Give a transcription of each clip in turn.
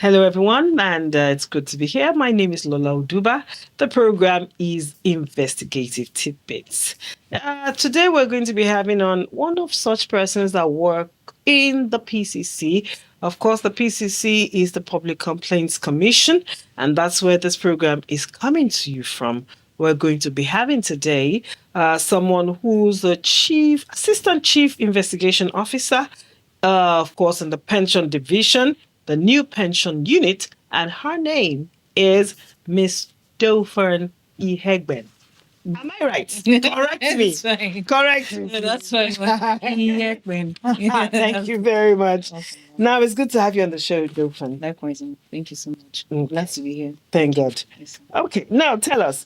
Hello, everyone, and it's good to be here. My name is Lola Oduba. The program is Investigative Tidbits. Today, we're going to be having on one of such persons that work in the PCC. Of course, the PCC is the Public Complaints Commission, and that's where this program is coming to you from. We're going to be having today someone who's the Assistant Chief Investigation Officer, of course, in the Pension Division, the new pension unit, and her name is Miss Dofern E. Hegben. Am I right? Correct me. That's fine. Correct me. No, that's fine. Hegben. Thank you very much. Awesome. Now, it's good to have you on the show, Dofern. Likewise, thank you so much. Okay. Glad to be here. Thank God. Yes. Okay, now tell us.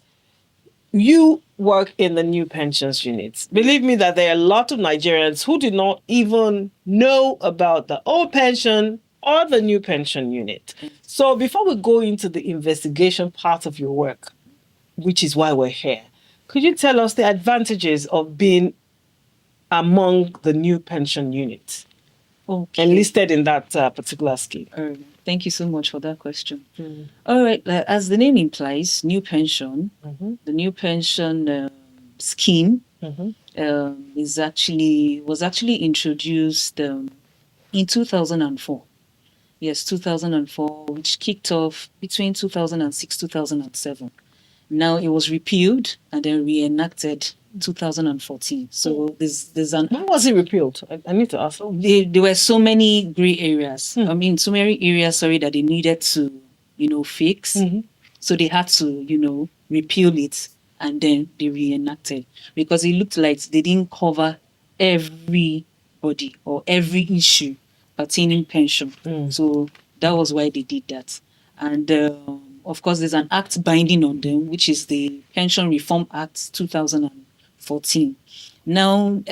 You work in the new pensions units. Believe me that there are a lot of Nigerians who do not even know about the old pension or the new pension unit. So before we go into the investigation part of your work, which is why we're here, could you tell us the advantages of being among the new pension units enlisted in that particular scheme? Thank you so much for that question. All right, as the name implies, new pension, the new pension scheme was actually introduced in 2004. Yes, 2004, which kicked off between 2006 2007. Now it was repealed and then reenacted 2014. So there's an. Why was it repealed? I need to ask. There were so many gray areas. So many areas, that they needed to, fix. So they had to, repeal it and then they reenacted because it looked like they didn't cover everybody or every issue pertaining pension. So that was why they did that. And of course, there's an act binding on them, which is the Pension Reform Act 2014. Now,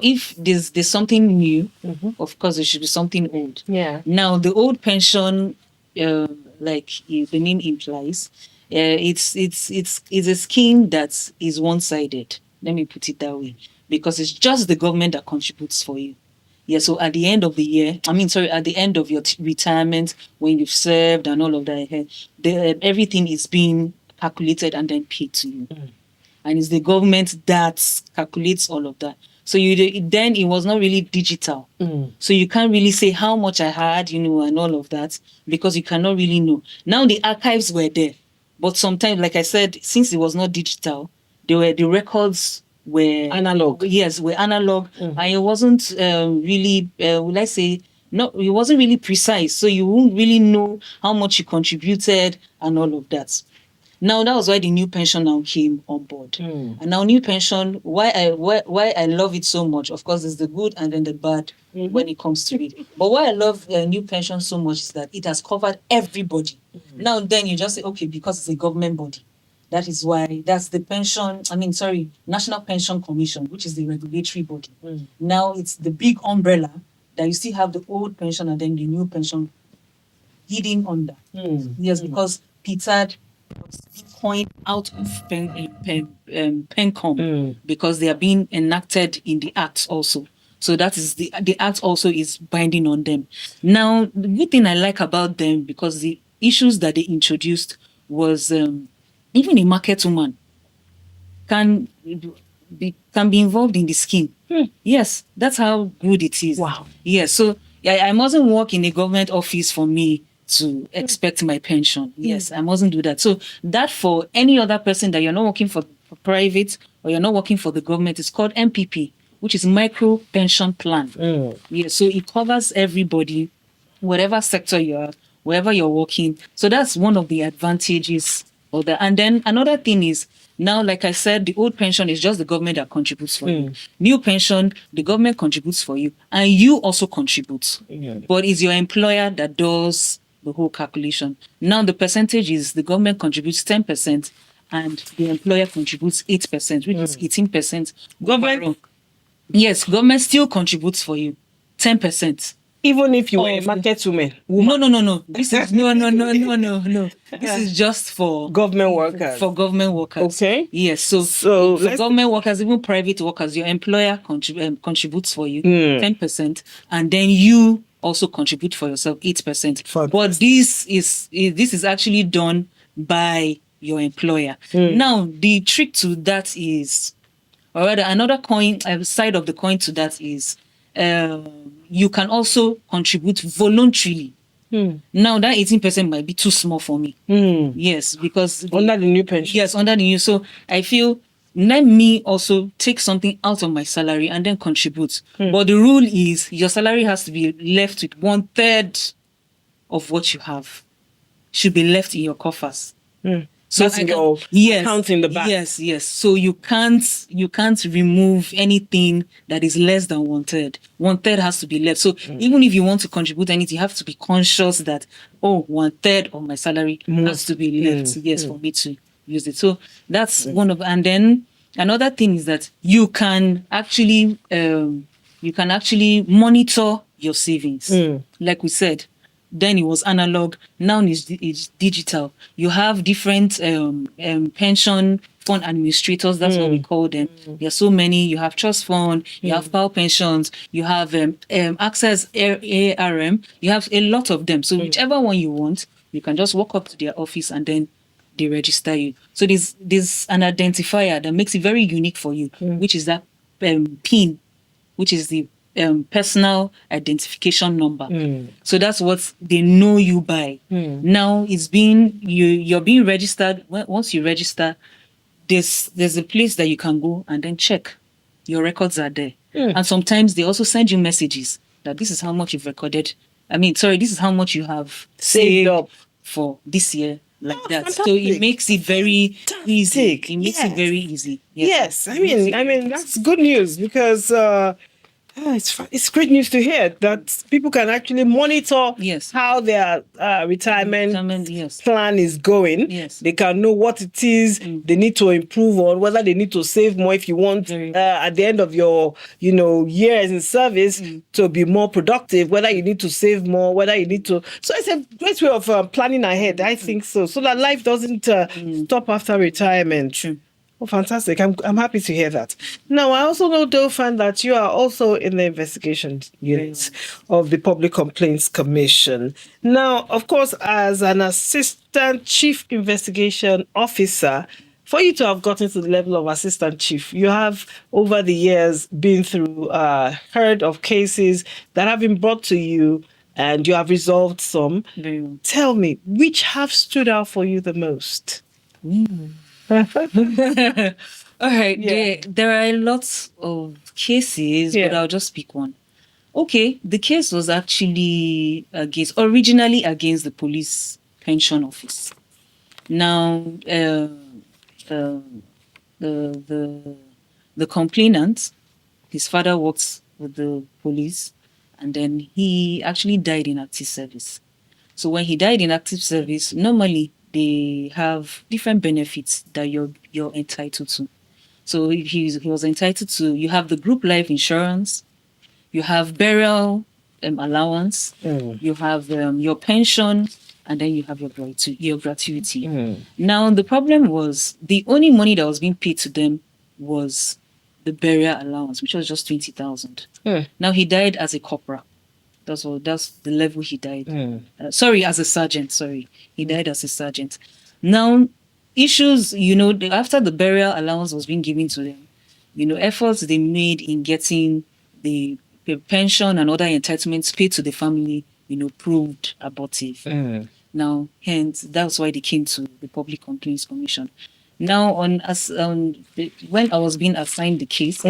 if there's something new, of course, there should be something old. Yeah. Now, the old pension, like the name implies, it's a scheme that is one-sided. Let me put it that way, because it's just the government that contributes for you. Yeah, so at the end of the year, at the end of your retirement, when you've served and all of that, everything is being calculated and then paid to you. And it's the government that calculates all of that. So then it was not really digital. So you can't really say how much I had, and all of that, because you cannot really know. Now the archives were there. But sometimes, like I said, since it was not digital, the records were analog. Yes, were analog, and it wasn't really, it wasn't really precise. So you won't really know how much you contributed and all of that. Now that was why the new pension now came on board. And now new pension, why I love it so much. Of course, there's the good and then the bad when it comes to it. But why I love new pension so much is that it has covered everybody. Now then you just say, okay, because it's a government body. That is why that's the National Pension Commission, which is the regulatory body. Now it's the big umbrella that you still have the old pension and then the new pension hidden under. Yes, because PTAD was coined out of PENCOM because they are being enacted in the Act also. So that is the Act also is binding on them. Now, the good thing I like about them, because the issues that they introduced was even a market woman can be involved in the scheme. Yes, that's how good it is. Wow. Yes, so I mustn't work in a government office for me to expect my pension. Yes, I mustn't do that. So that for any other person that you're not working for private or you're not working for the government, it's called MPP, which is Micro Pension Plan. Yes, so it covers everybody, whatever sector you are, wherever you're working. So that's one of the advantages. And then another thing is, now, like I said, the old pension is just the government that contributes for you. New pension, the government contributes for you, and you also contribute. But it's your employer that does the whole calculation. Now, the percentage is the government contributes 10%, and the employer contributes 8%, which is 18%. Government? Yes, government still contributes for you 10%. Even if you were a market woman. No. This is no. This is just for government workers. For government workers. Okay. Yes. So for government workers, even private workers, your employer contributes for you 10%, and then you also contribute for yourself 8%. Fantastic. But this is actually done by your employer. Now, the trick to that is, or rather, another side of the coin to that is, you can also contribute voluntarily. Now, that 18% might be too small for me. Yes, because Under the new pension. yes, under the new. So I feel, let me also take something out of my salary and then contribute. But the rule is your salary has to be left with 1/3 of what you have. Should be left in your coffers. So That's in your account in the back. Yes. So you can't remove anything that is less than 1/3. 1/3 has to be left. So even if you want to contribute anything, you have to be conscious that 1/3 of my salary has to be left. Yes, for me to use it. So that's one of. And then another thing is that you can actually monitor your savings. Like we said, then it was analog. Now it's digital. You have different pension fund administrators. That's what we call them. There are so many. You have trust fund. You have power pensions. You have access ARM. You have a lot of them. So whichever one you want, you can just walk up to their office and then they register you. So there's an identifier that makes it very unique for you, which is that PIN, which is the personal identification number. So that's what they know you by. Now you're being registered. Once you register, there's a place that you can go and then check. Your records are there. And sometimes they also send you messages that this is how much you've recorded. This is how much you have saved up for this year. Like that. Fantastic. So it makes it very easy. Fantastic. It makes it very easy. Yes. I mean that's good news because it's great news to hear that people can actually monitor how their retirement plan is going. Yes. They can know what it is they need to improve on, whether they need to save more if you want at the end of your years in service to be more productive, whether you need to save more, whether you need to. So it's a great way of planning ahead. I think so that life doesn't stop after retirement. True. Oh, fantastic. I'm happy to hear that. Now, I also know, Dauphin, that you are also in the investigation unit of the Public Complaints Commission. Now, of course, as an assistant chief investigation officer, for you to have gotten to the level of assistant chief, you have over the years been through heard of cases that have been brought to you and you have resolved some. Very well. Tell me, which have stood out for you the most? All right. There are a lot of cases, but I'll just pick one. Okay, the case was actually originally against the police pension office. Now, the complainant, his father works with the police, and then he actually died in active service. So when he died in active service, normally they have different benefits that you're entitled to. So he was entitled to, you have the group life insurance, you have burial allowance, you have your pension, and then you have your gratuity. Now, the problem was the only money that was being paid to them was the burial allowance, which was just 20,000. Now, he died as a corporal. That's the level he died. As a sergeant. He died as a sergeant. Now, issues, after the burial allowance was being given to them, efforts they made in getting the pension and other entitlements paid to the family, proved abortive. Now, hence, that's why they came to the Public Complaints Commission. Now, when I was being assigned the case,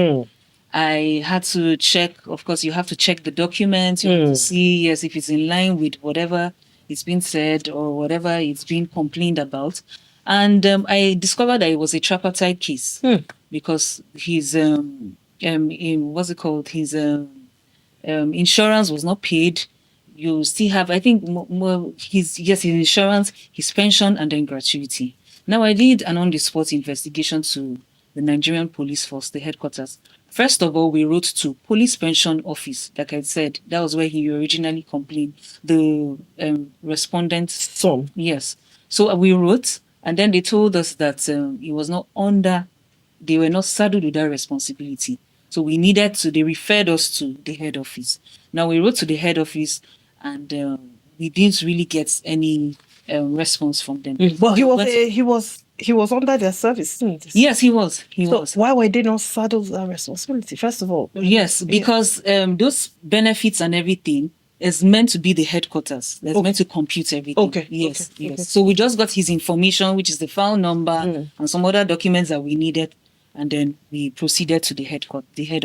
I had to check. Of course, you have to check the documents. You have to see, if it's in line with whatever it's been said or whatever it's been complained about. And I discovered that it was a tripartite case because his his insurance was not paid. You still have, I think, his insurance, his pension, and then gratuity. Now, I did an on-the-spot investigation to the Nigerian Police Force, the headquarters. First of all, we wrote to Police Pension Office. Like I said, that was where he originally complained. The respondent. Son. Yes. So we wrote, and then they told us that he was not they were not saddled with that responsibility. So they referred us to the head office. Now we wrote to the head office, and we didn't really get any response from them. But he was under their service, isn't it? Yes, he was. He So was. why were they not saddled with that responsibility, first of all? Yes, because those benefits and everything is meant to be the headquarters. That's meant to compute everything. Okay. Yes, Okay. yes. So we just got his information, which is the file number and some other documents that we needed, and then we proceeded to the head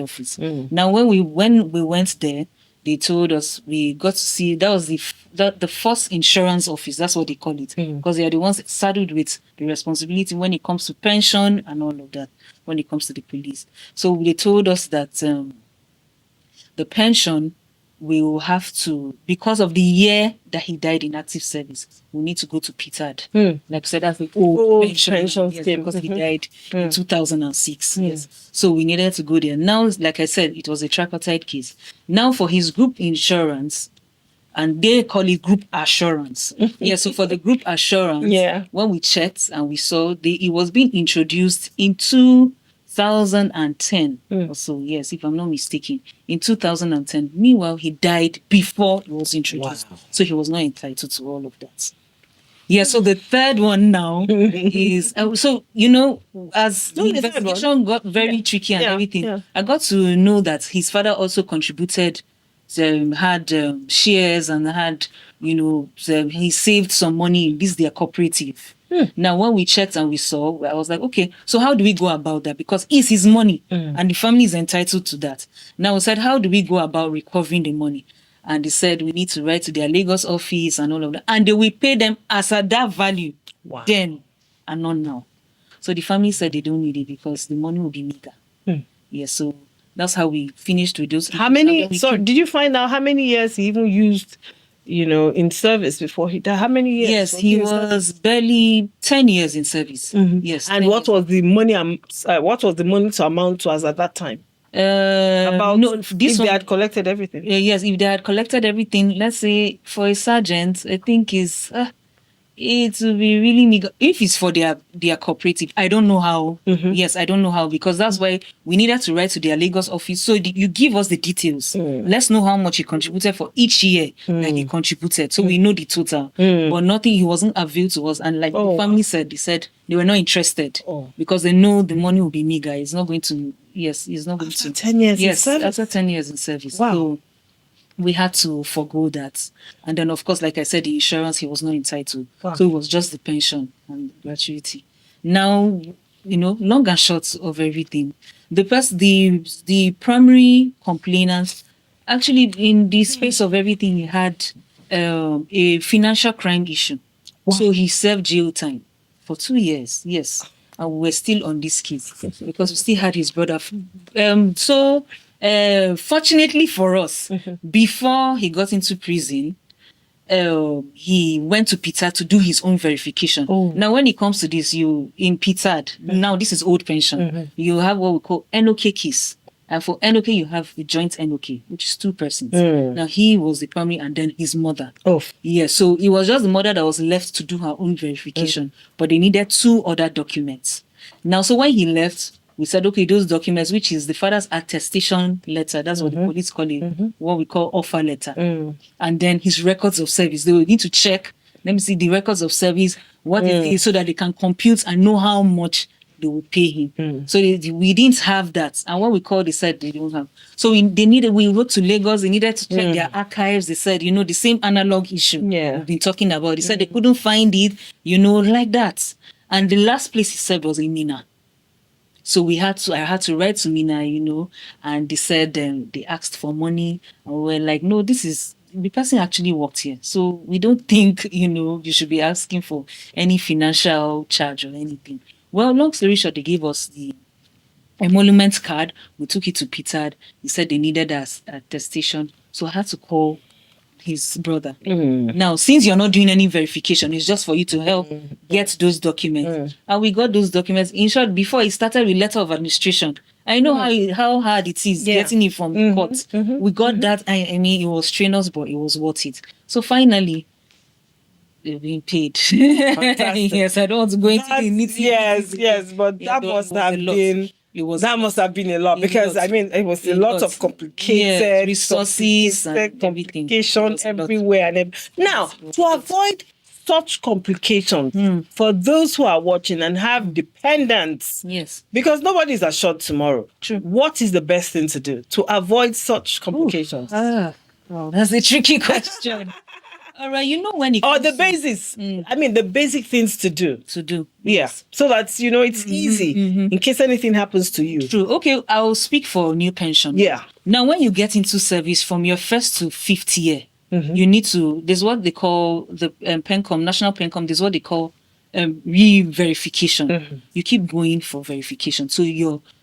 office. Now, when we went there, they told us we got to see that was the first insurance office. That's what they call it, because they are the ones saddled with the responsibility when it comes to pension and all of that. When it comes to the police, so they told us that the pension we will have to, because of the year that he died in active service, we need to go to PTAD. Like I said, that's the old pension scheme, because he died in 2006. Yes. So we needed to go there. Now, like I said, it was a tripartite case. Now for his group insurance, and they call it group assurance. So for the group assurance, when we checked and we saw it was being introduced in 2010 or so, yes, if I'm not mistaken, in 2010. Meanwhile, he died before it was introduced. Wow. So he was not entitled to all of that. Yeah, so the third one now is, so, as the investigation got very tricky and everything, I got to know that his father also contributed, had shares and had, he saved some money in their cooperative. Now, when we checked and we saw, I was like, okay, so how do we go about that? Because it's his money and the family is entitled to that. Now, we said, how do we go about recovering the money? And they said, we need to write to their Lagos office and all of that. And they will pay them as at that value then and not now. So the family said they don't need it because the money will be meager. Yes, so that's how we finished with those. Did you find out how many years he even used, in service before he died? How many years? Yes, he was barely 10 years in service. Yes. And what was the money? What was the money to amount to as at that time? If they had collected everything. Yes, if they had collected everything, let's say for a sergeant, I think it will be really meager. If it's for their cooperative, I don't know how. Yes, I don't know how, because that's why we needed to write to their Lagos office. So you give us the details. Let's know how much he contributed for each year that he contributed, so we know the total. But nothing, he wasn't availed to us. And like the family said, they were not interested because they know the money will be meager. It's not going to. Yes, it's not going to. 10 years. Yes, in service? After 10 years in service. Wow. So we had to forgo that. And then, of course, like I said, the insurance he was not entitled. Wow. So it was just the pension and gratuity. Now, long and short of everything, the primary complainant, actually, in the space of everything, he had a financial crime issue. Wow. So he served jail time for 2 years. Yes. And we were still on this case because we still had his brother. Fortunately for us, before he got into prison, he went to PTAD to do his own verification. Now, when it comes to this, in PTAD, now this is old pension, you have what we call NOK case. And for NOK, you have a joint NOK, which is 2 persons. Now, he was the primary and then his mother. Yeah, so it was just the mother that was left to do her own verification. But they needed 2 other documents. Now, so when he left, we said, okay, those documents, which is the father's attestation letter, that's what the police call it, what we call offer letter. And then his records of service. They will need to check, let me see, the records of service, what it is, so that they can compute and know how much they will pay him. So we didn't have that. And when we called, they said they don't have. So we wrote to Lagos, they needed to check their archives. They said, the same analog issue we've been talking about. They said they couldn't find it, like that. And the last place he served was in Minna. So I had to write to Minna, and they said they asked for money. And we were like, no, the person actually worked here. So we don't think, you should be asking for any financial charge or anything. Well, long story short, they gave us the emolument card. We took it to PTAD. He said they needed us attestation. So I had to call his brother. Now, since you're not doing any verification, it's just for you to help get those documents. And we got those documents. In short, before it started with letter of administration. I know how hard it is getting it from the court. We got that. I mean, it was strenuous, but it was worth it. So finally, they're being paid. Yes, I don't want to go into the nitty. Yes, but that must have been It was That must have been a lot, A because lot. I mean it was a A lot lot. of complicated resources and everything. complication It was a lot. everywhere now, Yes, to avoid such complications, for those who are watching and have dependents, Yes. because nobody is assured tomorrow. True. What is the best thing to do to avoid such complications? Well, that's a tricky question. All right, when it Or comes the basis. I mean, the basic things to do. to do. Yeah. So that, it's easy in case anything happens to you. True. Okay, I'll speak for new pension. Yeah. Now, when you get into service from your first to fifth year, you need to, there's what they call the PENCOM, National PENCOM, there's what they call re-verification. You keep going for verification. So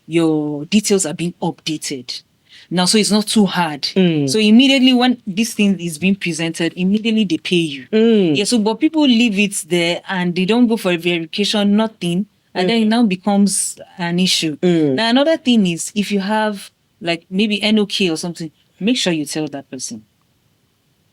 your details are being updated. Now, so it's not too hard. So immediately when this thing is being presented, immediately they pay you. Yeah, so but people leave it there and they don't go for a verification, nothing. And then it now becomes an issue. Now, another thing is if you have like maybe NOK or something, make sure you tell that person.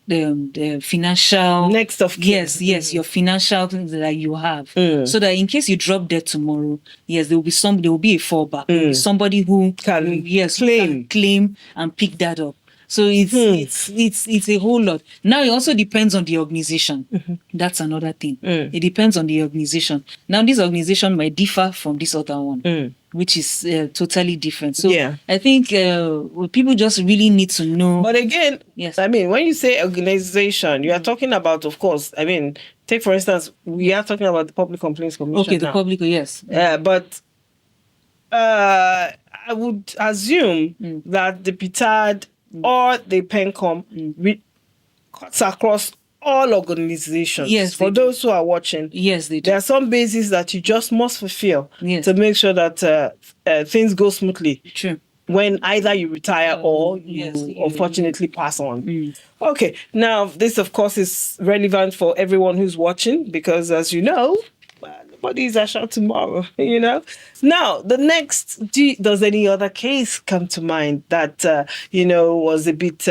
The financial Next of kin. yes, your financial things that you have, so that in case you drop dead tomorrow, yes, there will be a fallback. There will be somebody who Can claim and pick that up. So it's a whole lot. Now it also depends on the organization. That's another thing. It depends on the organization. Now this organization might differ from this other one, which is totally different. So Yeah. I think people just really need to know. But again, Yes. I mean, when you say organization, you are talking about, of course, I mean, take for instance, we are talking about the Public Complaints Commission. Okay, the now. public, yes. But I would assume that the PITAD or the PENCOM cuts across all organizations. Yes, For they do. those who are watching, Yes, they do. there are some bases that you just must fulfill Yes. to make sure that things go smoothly True. when either you retire or yes, you you- unfortunately pass on. Okay, now this of course is relevant for everyone who's watching, because as you know, nobody is assured tomorrow, Now, the next, does any other case come to mind that, was a bit,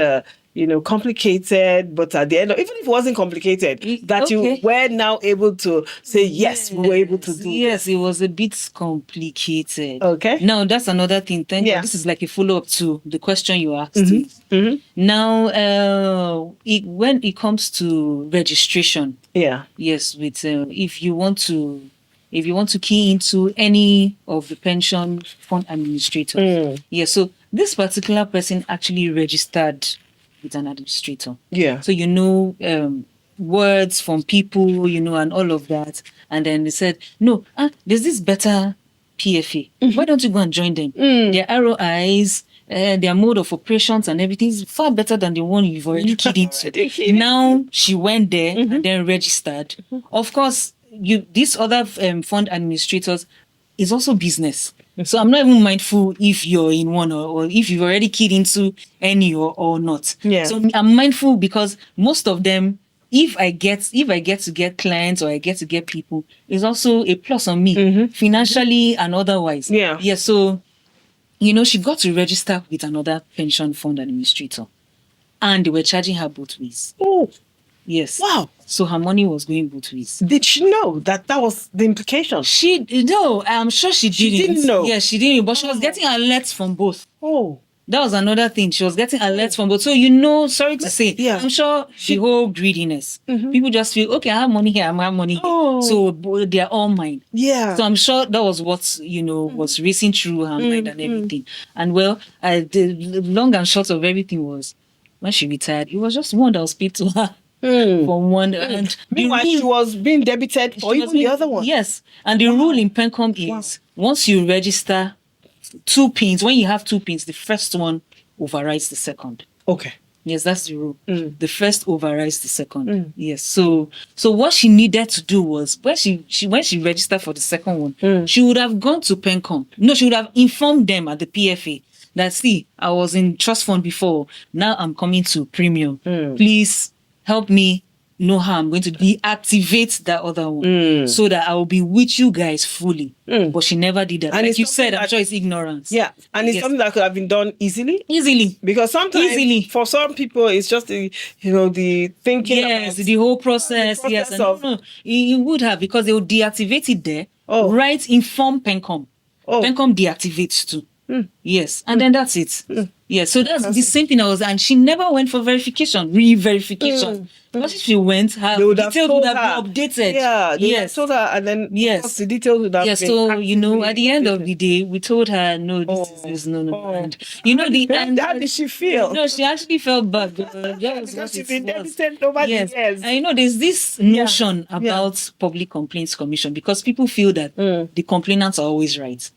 complicated, but at the end, even if it wasn't complicated, that you Okay. were now able to say, yes, we were able to do Yes, it was a bit complicated. Okay. Now, that's another thing. Thank you. Yeah. This is like a follow-up to the question you asked. Now, when it comes to registration, Yeah. yes, with if you want to key into any of the pension fund administrators, yes. So this particular person actually registered with an administrator. Yeah. So words from people, and all of that. And then they said, no, there's this better PFA. Why don't you go and join them? Their ROIs, their mode of operations and everything is far better than the one you've already keyed into. Now she went there and then registered. Of course, these other fund administrators is also business. So I'm not even mindful if you're in one or if you've already keyed into any or not. Yeah. So I'm mindful because most of them, if I get to get clients or I get to get people, is also a plus on me financially and otherwise. Yeah. Yeah. So, she got to register with another pension fund administrator, and they were charging her both ways. Oh, Yes. wow. So her money was going both ways. Did she know that was the implication? I'm sure she didn't know. Yeah, she didn't, but she was getting alerts from both. Oh. That was another thing. She was getting alerts from both. So, sorry to say, Yeah. I'm sure the whole greediness. People just feel, okay, I have money here, I have money here. Oh. So they're all mine. Yeah. So I'm sure that was what, was racing through her mind and everything. And the long and short of everything was, when she retired, it was just one that was paid to her. From one and meanwhile, she was being debited for even the other one. Yes. And the rule in PENCOM is once you register 2 pins, when you have 2 pins, the first one overrides the second. Okay. Yes, that's the rule. The first overrides the second. Yes. So what she needed to do was when she registered for the second one, she would have gone to PENCOM. No, she would have informed them at the PFA that, see, I was in trust fund before. Now I'm coming to premium. Please help me know how I'm going to deactivate that other one so that I will be with you guys fully. But she never did that. And Like you something said, I'm sure it's ignorance. Yeah. And it's Yes. something that could have been done easily. Easily. Because sometimes, Easily. for some people, it's just the thinking. Yes, about the whole process. the Yes, process and of- no, you would have because they would deactivate it there. Oh. Right, inform PENCOM. Oh. Pencom deactivates too. Yes, and then that's it. Yeah, so that's the Fantastic. same thing and she never went for verification, re-verification. Because if she went, her They would have details told would have her. been updated. Yeah, they would have Yes. told her, and then of Yes. course, the details would have Yes, been. so you know, at the end of updated. the day, we told her no, this Oh, is no. oh. And you know How did she feel? No, she actually felt bad because that was Because what she's it been was. debited over Yes, the years. and you know, there's this notion about Public Complaints Commission because people feel that the complainants are always right.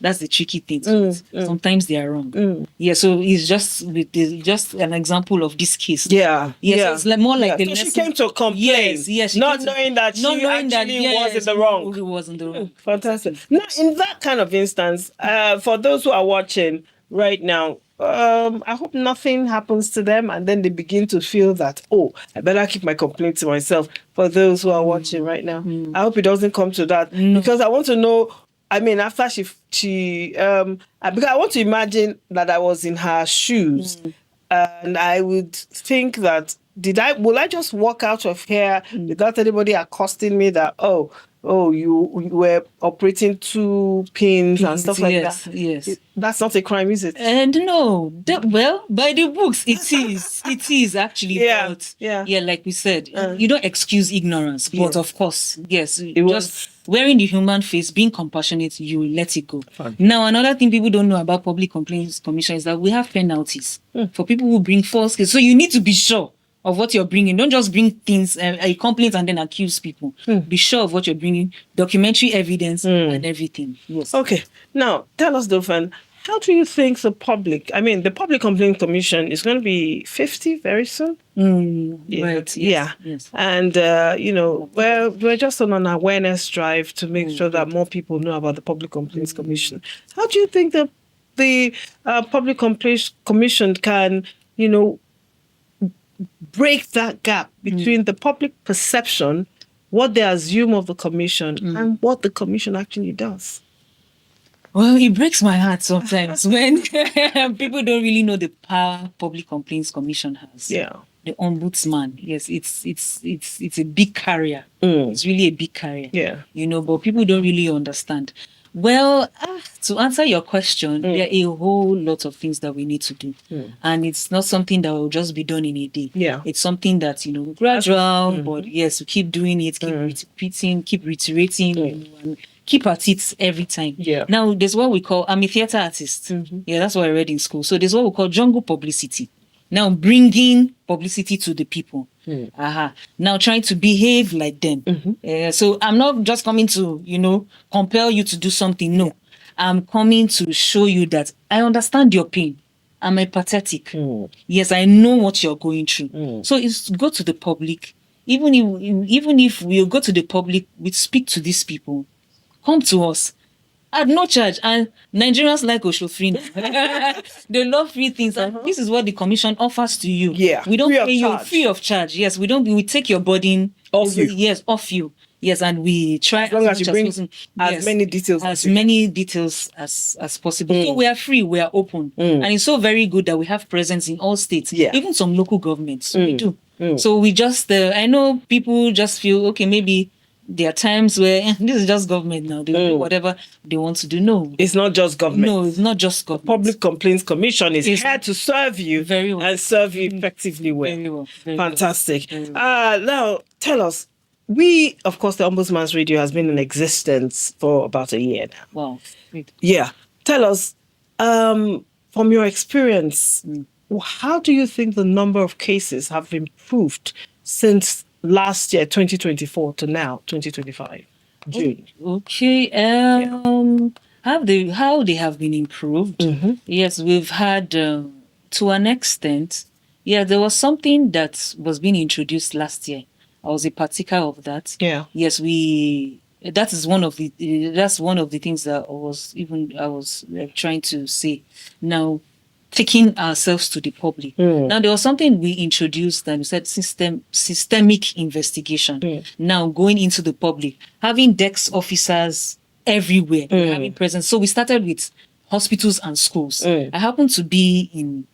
That's the tricky thing to it. Sometimes they are wrong. Yeah, so it's just an example of this case. Yeah, Yes, yeah. it's like more like So the she lesson. came to complain. Yes, she not came to- knowing that she actually was in the wrong. Who was in the wrong. Fantastic. Now, in that kind of instance, for those who are watching right now, I hope nothing happens to them and then they begin to feel that, oh, I better keep my complaint to myself. For those who are watching right now, I hope it doesn't come to that because I want to know. I mean, after because I want to imagine that I was in her shoes, and I would think that will I just walk out of here without anybody accosting me that you were operating 2 pins and stuff like Yes, that? yes. That's not a crime, is it? And no, well, by the books, it is. It is actually. Yeah, But yeah. like we said, you don't excuse ignorance. But of course, yes, was- just wearing the human face, being compassionate, you let it go. Fine. Now, another thing people don't know about Public Complaints Commission is that we have penalties for people who bring false cases. So you need to be sure of what you're bringing. Don't just bring things, a complaint and then accuse people. Be sure of what you're bringing, documentary evidence and everything. Yes. Okay. Now, tell us, Dolphin, how do you think the Public Complaint Commission is going to be 50 very soon? Right. Yes, Yeah. Yes. And, we're just on an awareness drive to make sure that more people know about the Public Complaints Commission. How do you think the Public Complaints Commission can, break that gap between the public perception, what they assume of the commission, and what the commission actually does? Well, it breaks my heart sometimes when people don't really know the power Public Complaints Commission has. Yeah. The ombudsman, yes, it's a big carrier. It's really a big carrier. Yeah. But people don't really understand. Well, to answer your question, there are a whole lot of things that we need to do. And it's not something that will just be done in a day. Yeah. It's something that, gradual, but yes, we keep doing it, keep repeating, keep reiterating, and keep at it every time. Yeah. Now, there's what we call, I'm a theatre artist. Yeah, that's what I read in school. So there's what we call jungle publicity. Now, bringing publicity to the people. Now, trying to behave like them. So I'm not just coming to, compel you to do something. No, I'm coming to show you that I understand your pain. I'm empathetic. Yes, I know what you're going through. So it's go to the public. Even if we go to the public, we speak to these people. Come to us at no charge. And Nigerians like Oshofree. They love free things. And this is what the commission offers to you. Yeah, We don't free of pay you charge. free of charge. Yes, we take your burden Off you. Yes, off you. Yes, and we try As long as much you bring possible. as many details as as you many details as possible. So we are free, we are open. And it's so very good that we have presence in all states, Yeah. even some local governments. We do. So we just, I know people just feel, okay, maybe there are times where this is just government now. They do whatever they want to do. No. It's not just government. No, it's not just government. Public Complaints Commission is It's- here to serve you Very well. and serve you effectively well. Very well. Very well. Fantastic. Very well. Now, tell us, of course, the Ombudsman's Radio has been in existence for about a year now. Wow. Great. Yeah. Tell us, from your experience, how do you think the number of cases have improved since last year, 2024, to now, 2025, June? Okay. How they have been improved? Yes, we've had to an extent. Yeah, there was something that was being introduced last year. I was a partaker of that. Yeah. Yes, that's one of the things that I was trying to say. Now, taking ourselves to the public. Now, there was something we introduced that we said systemic investigation. Now, going into the public, having DEX officers everywhere, having presence. So we started with hospitals and schools. I happened to be in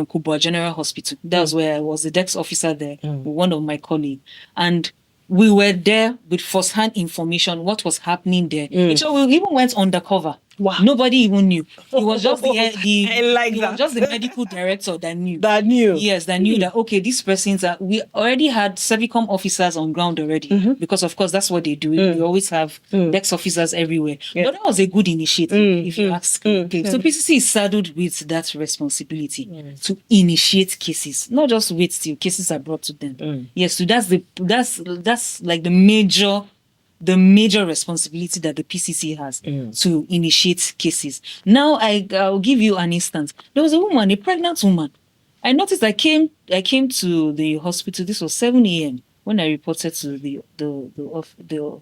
Kubwa General Hospital. That was where I was the DEX officer there with one of my colleagues. And we were there with first-hand information, what was happening there. So we even went undercover Wow. Nobody even knew. It was just I like it that. was just the medical director that knew. That knew. Yes, that knew that, okay, these persons are, we already had Servicom officers on ground already, because of course that's what they do. We always have DEX officers everywhere. Yeah. But that was a good initiative, if you ask me. Okay. So PCC is saddled with that responsibility to initiate cases, not just wait till cases are brought to them. Yes, so that's like the major responsibility that the PCC has to initiate cases. Now, I'll give you an instance. There was a woman, a pregnant woman. I noticed I came to the hospital. This was 7 a.m. when I reported to the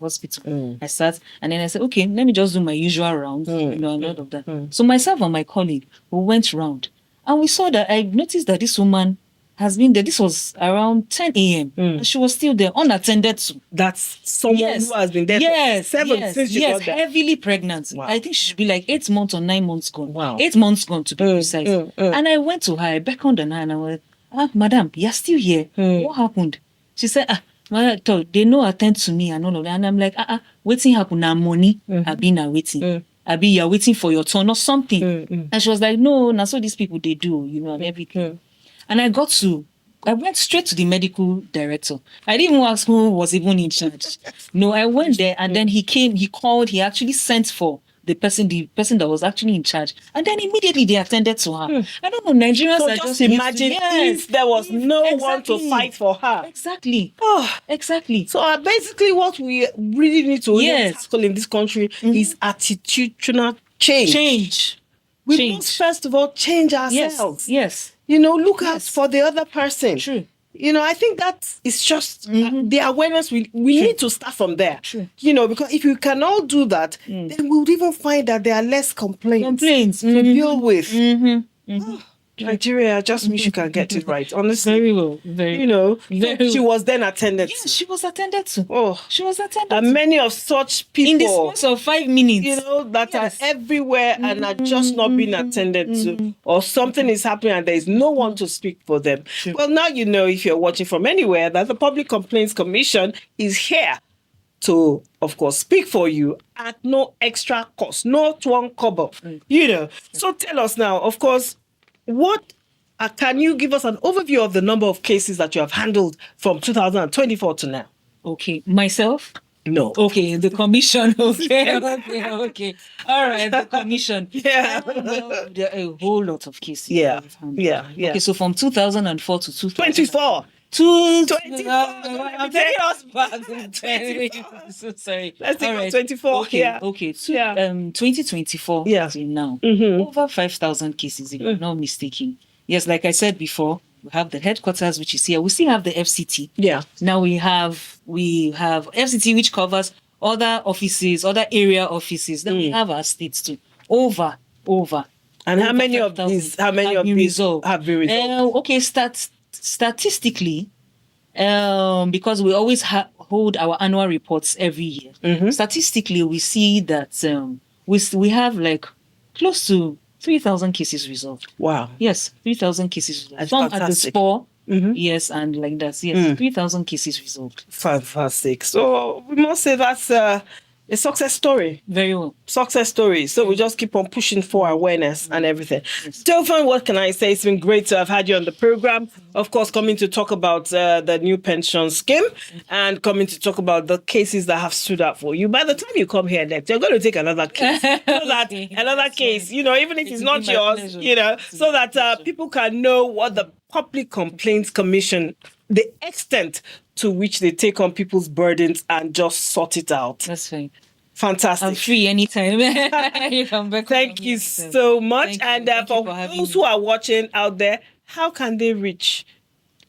hospital. I sat and then I said, okay, let me just do my usual rounds, and all of that. So myself and my colleague, we went round, and we saw that I noticed that this woman has been there. This was around 10 a.m. And she was still there, unattended to. That's someone who has been there for 7 since she got there. Heavily pregnant. Wow. I think she should be like 8 months or 9 months gone. Wow. 8 months gone, to be precise. And I went to her, I beckoned on her, and I went, madam, you're still here. What happened? She said, they no attend to me and all of that. And I'm like, waiting happen now, money. I've been waiting. Abi, you're waiting for your turn or something. And she was like, no, now so these people, they do, and everything. And I went straight to the medical director. I didn't even ask who was even in charge. No, I went there, and then he called, he actually sent for the person that was actually in charge. And then immediately they attended to her. I don't know, Nigerians So are just imagine if there was no one to fight for her. Exactly. Oh, Exactly. so basically what we really need to tackle in this country is attitudinal change. We must first of all change ourselves. Yes. Look out for the other person. True. I think that is just the awareness. We need to start from there. True. Because if you can all do that, then we would even find that there are less complaints to deal with. Nigeria, I just wish you can get it right. Honestly. Very well. She was then attended to. She was attended to. Oh. She was attended and to. many of such people In the space of 5 minutes. That are everywhere and are just not being attended to. Or something is happening and there is no one to speak for them. True. Well, now you know, if you're watching from anywhere, that the Public Complaints Commission is here to, of course, speak for you at no extra cost, not one kobo. So tell us now, of course, what can you give us an overview of the number of cases that you have handled from 2024 to now? Okay, myself? No. Okay, the commission. Okay. All right, the commission. Yeah. Well, there are a whole lot of cases. Yeah. that we've handled. Yeah. Okay, so from 2004 to 24. 24. I'm taking us back. So sorry. Let's take All right. 24. Okay, Yeah. okay. So, Yeah. 2024 till now, over 5,000 cases, if I'm not mistaken. Yes, like I said before, we have the headquarters, which is here. We still have the FCT. Yeah. Now we have FCT, which covers other offices, other area offices. Then we have our states too. Over. And how many of these? How many of these have been resolved? Okay, statistically, because we always hold our annual reports every year. Statistically, we see that we have like close to 3,000 cases resolved. Wow. Yes, 3,000 cases resolved. That's Some at the fantastic. spore. Yes, and like that. Yes, 3,000 cases resolved. Fantastic. So we must say that's a success story. Very well. Success story. So we just keep on pushing for awareness and everything. Delphine, what can I say? It's been great to have had you on the program. Of course, coming to talk about the new pension scheme and coming to talk about the cases that have stood out for you. By the time you come here next, you're going to take another case. Another case, even if it's not yours, so that people can know what the Public Complaints Commission, the extent to which they take on people's burdens and just sort it out. That's right. Fantastic. I'm free anytime. You come back. Thank you so much. Thank And you for for having those me. who are watching out there, how can they reach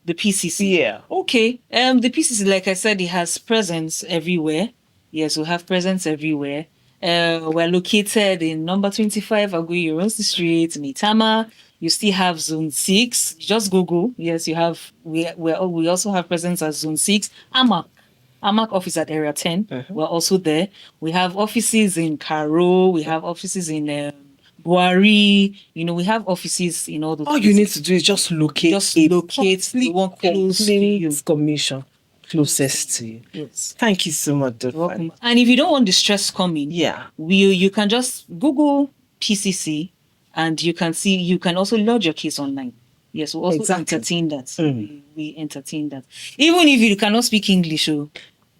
The PCC. Yeah. Okay. The PCC, like I said, it has presence everywhere. Yes, we have presence everywhere. We're located in number 25 Aguiyi Ironsi Street, Maitama. You still have Zone 6. Just Google. Yes, you have. We also have presence at Zone 6. Amak office at Area 10. We're also there. We have offices in Karo. We have offices in Buari. We have offices in all those all you need to do is just locate the one close to you. commission. closest to you. Yes. Thank you so much, Dr. Welcome. And if you don't want the stress coming, Yeah. you can just Google PCC, and you can also lodge your case online. Yes, we also entertain that. We entertain that. Even if you cannot speak English,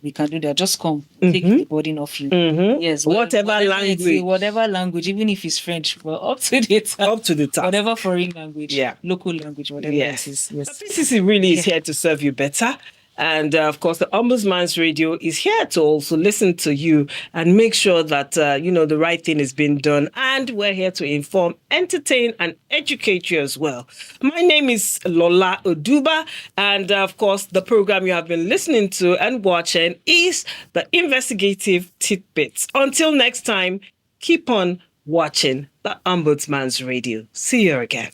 we can do that. Just come, take the burden off you. Yes, Whatever language. Whatever language, even if it's French, but up to the task. Up to the task. Whatever foreign language, local language, whatever it is. Yes. PCC really is here to serve you better. And of course, the Ombudsman's Radio is here to also listen to you and make sure that, the right thing is being done. And we're here to inform, entertain, and educate you as well. My name is Lola Oduba. And of course, the program you have been listening to and watching is the Investigative Tidbits. Until next time, keep on watching the Ombudsman's Radio. See you again.